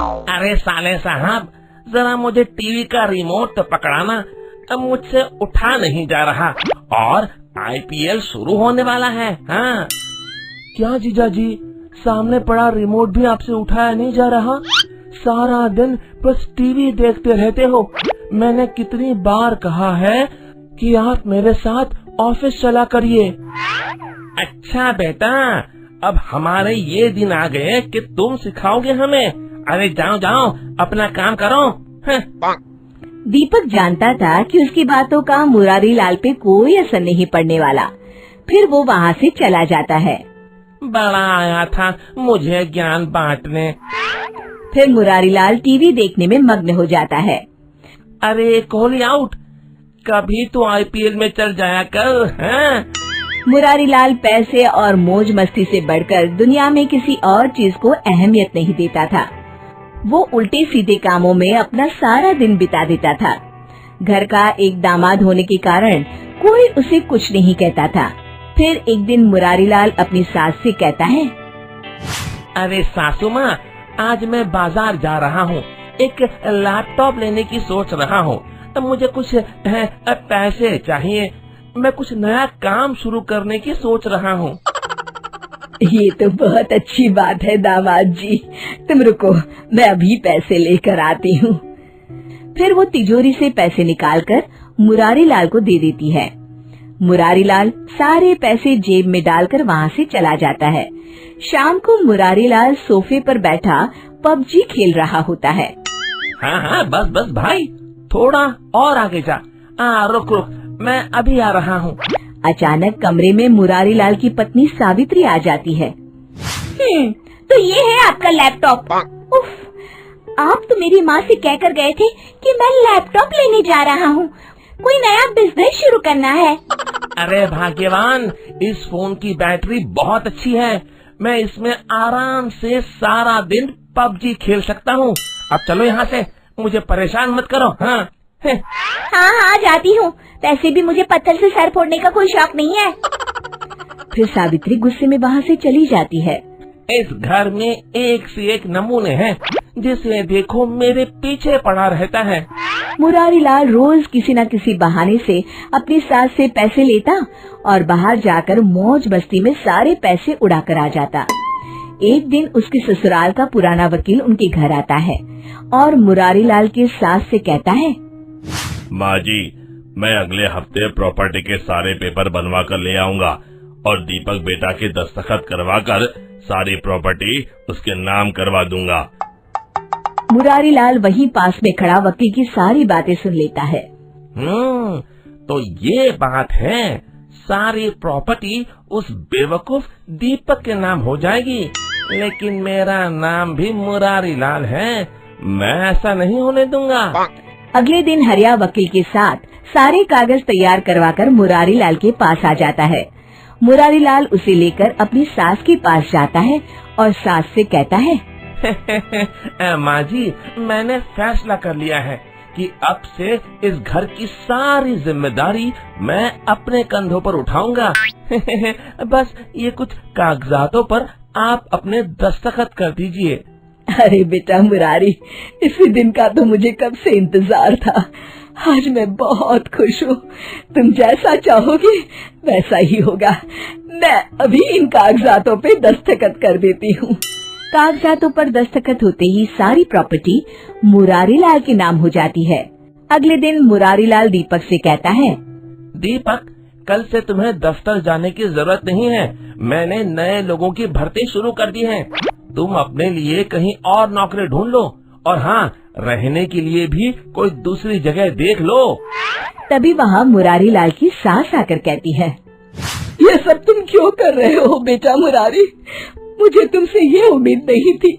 अरे साले साहब, जरा मुझे टीवी का रिमोट तो पकड़ाना, अब मुझसे उठा नहीं जा रहा और आईपीएल शुरू होने वाला है। हाँ। क्या जीजाजी, सामने पड़ा रिमोट भी आपसे उठाया नहीं जा रहा? सारा दिन बस टीवी देखते रहते हो। मैंने कितनी बार कहा है कि आप मेरे साथ ऑफिस चला करिए। अच्छा बेटा, अब हमारे ये दिन आ गए कि तुम सिखाओगे हमें। अरे जाओ जाओ, अपना काम करो। दीपक जानता था कि उसकी बातों का मुरारी लाल पे कोई असर नहीं पड़ने वाला। फिर वो वहाँ से चला जाता है। बड़ा आया था मुझे ज्ञान बांटने। फिर मुरारी लाल टीवी देखने में मग्न हो जाता है। अरे कोहली आउट, कभी तो आईपीएल में चल जाया कर। हाँ? मुरारी लाल पैसे और मौज मस्ती से बढ़कर दुनिया में किसी और चीज को अहमियत नहीं देता था। वो उल्टे सीधे कामों में अपना सारा दिन बिता देता था। घर का एक दामाद होने के कारण कोई उसे कुछ नहीं कहता था। फिर एक दिन मुरारी लाल अपनी सास से कहता है, अरे सासू माँ, आज मैं बाजार जा रहा हूँ, एक लैपटॉप लेने की सोच रहा हूँ। अब मुझे कुछ पैसे चाहिए, मैं कुछ नया काम शुरू करने की सोच रहा हूँ। ये तो बहुत अच्छी बात है दामाद जी, तुम रुको, मैं अभी पैसे लेकर आती हूँ। फिर वो तिजोरी से पैसे निकालकर मुरारी लाल को दे देती है। मुरारी लाल सारे पैसे जेब में डालकर वहाँ से चला जाता है। शाम को मुरारी लाल सोफे पर बैठा पबजी खेल रहा होता है। हाँ हाँ, बस बस भाई, थोड़ा और आगे जा। रुक रुक, मैं अभी आ रहा हूँ। अचानक कमरे में मुरारी लाल की पत्नी सावित्री आ जाती है। तो ये है आपका लैपटॉप। उफ, आप तो मेरी माँ से कहकर गए थे कि मैं लैपटॉप लेने जा रहा हूँ, कोई नया बिजनेस शुरू करना है। अरे भाग्यवान, इस फोन की बैटरी बहुत अच्छी है, मैं इसमें आराम से सारा दिन पबजी खेल सकता हूँ। अब चलो यहाँ से, मुझे परेशान मत करो। हाँ हाँ जाती हूँ, वैसे भी मुझे पत्थर से सर फोड़ने का कोई शौक नहीं है। फिर सावित्री गुस्से में वहाँ से चली जाती है। इस घर में एक से एक नमूने हैं, जिसे देखो मेरे पीछे पड़ा रहता है। मुरारी लाल रोज किसी न किसी बहाने से अपनी सास से पैसे लेता और बाहर जाकर मौज मस्ती में सारे पैसे उड़ा कर आ जाता। एक दिन उसके ससुराल का पुराना वकील उनके घर आता है और मुरारी लाल की सास से कहता है, माँ जी, मैं अगले हफ्ते प्रॉपर्टी के सारे पेपर बनवा कर ले आऊंगा और दीपक बेटा के दस्तखत करवा कर सारी प्रॉपर्टी उसके नाम करवा दूंगा। मुरारी लाल वहीं पास में खड़ा वकील की सारी बातें सुन लेता है। तो ये बात है, सारी प्रॉपर्टी उस बेवकूफ दीपक के नाम हो जाएगी, लेकिन मेरा नाम भी मुरारी लाल है, मैं ऐसा नहीं होने दूंगा। अगले दिन हरिया वकील के साथ सारे कागज तैयार करवाकर मुरारी लाल के पास आ जाता है। मुरारी लाल उसे लेकर अपनी सास के पास जाता है और सास से कहता है, माँ जी, मैंने फैसला कर लिया है कि अब से इस घर की सारी जिम्मेदारी मैं अपने कंधों पर उठाऊंगा। बस ये कुछ कागजातों पर आप अपने दस्तखत कर दीजिए। अरे बेटा मुरारी, इसी दिन का तो मुझे कब से इंतजार था। आज मैं बहुत खुश हूँ, तुम जैसा चाहोगे वैसा ही होगा। मैं अभी इन कागजातों पे दस्तखत कर देती हूँ। कागजातों पर दस्तखत होते ही सारी प्रॉपर्टी मुरारी लाल के नाम हो जाती है। अगले दिन मुरारी लाल दीपक से कहता है, दीपक, कल से तुम्हें दफ्तर जाने की जरूरत नहीं है, मैंने नए लोगों की भर्ती शुरू कर दी है। तुम अपने लिए कहीं और नौकरी ढूंढ लो, और हाँ, रहने के लिए भी कोई दूसरी जगह देख लो। तभी वहाँ मुरारी लाल की सास आकर कहती है, ये सब तुम क्यों कर रहे हो बेटा मुरारी? मुझे तुमसे ये उम्मीद नहीं थी,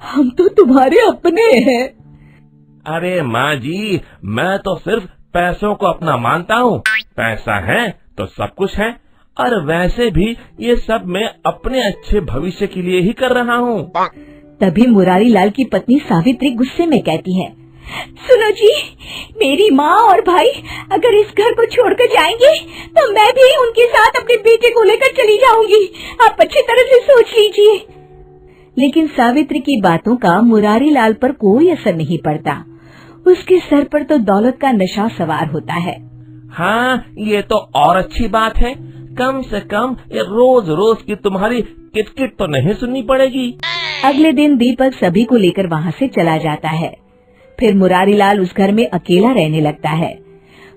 हम तो तुम्हारे अपने हैं। अरे माँ जी, मैं तो सिर्फ पैसों को अपना मानता हूँ, पैसा है तो सब कुछ है, और वैसे भी ये सब मैं अपने अच्छे भविष्य के लिए ही कर रहा हूँ। तभी मुरारी लाल की पत्नी सावित्री गुस्से में कहती है, सुनो जी, मेरी माँ और भाई अगर इस घर को छोड़कर जाएंगे तो मैं भी उनके साथ अपने बेटे को लेकर चली जाऊंगी। आप अच्छी तरह से सोच लीजिए। लेकिन सावित्री की बातों का मुरारी लाल पर कोई असर नहीं पड़ता। उसके सर पर तो दौलत का नशा सवार होता है। हाँ, ये तो और अच्छी बात है। कम से कम ये रोज रोज की तुम्हारी किटकिट तो नहीं सुननी पड़ेगी। अगले दिन दीपक सभी को लेकर वहाँ से चला जाता है। फिर मुरारी लाल उस घर में अकेला रहने लगता है।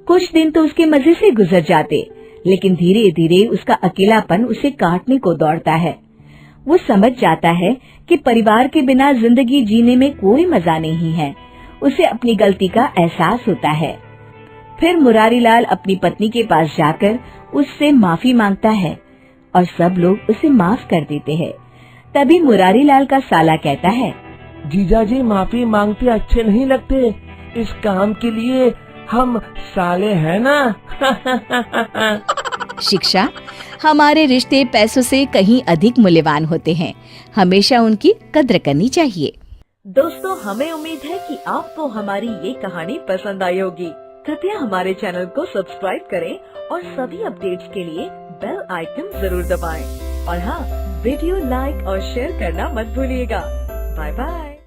कुछ दिन तो उसके मजे से गुजर जाते, लेकिन धीरे धीरे उसका अकेलापन उसे काटने को दौड़ता है। वो समझ जाता है कि परिवार के बिना जिंदगी जीने में कोई मजा नहीं है। उसे अपनी गलती का एहसास होता है। फिर मुरारी लाल अपनी पत्नी के पास जाकर उससे माफी मांगता है और सब लोग उसे माफ कर देते हैं। तभी मुरारी लाल का साला कहता है, जीजाजी माफी मांगते अच्छे नहीं लगते। इस काम के लिए हम साले हैं ना। शिक्षा, हमारे रिश्ते पैसों से कहीं अधिक मूल्यवान होते हैं। हमेशा उनकी कद्र करनी चाहिए। दोस्तों, हमें उम्मीद है कि आपको हमारी ये कहानी पसंद आई होगी। कृपया हमारे चैनल को सब्सक्राइब करें और सभी अपडेट्स के लिए बेल आइकन जरूर दबाएं। और हाँ, वीडियो लाइक और शेयर करना मत भूलिएगा। Bye bye.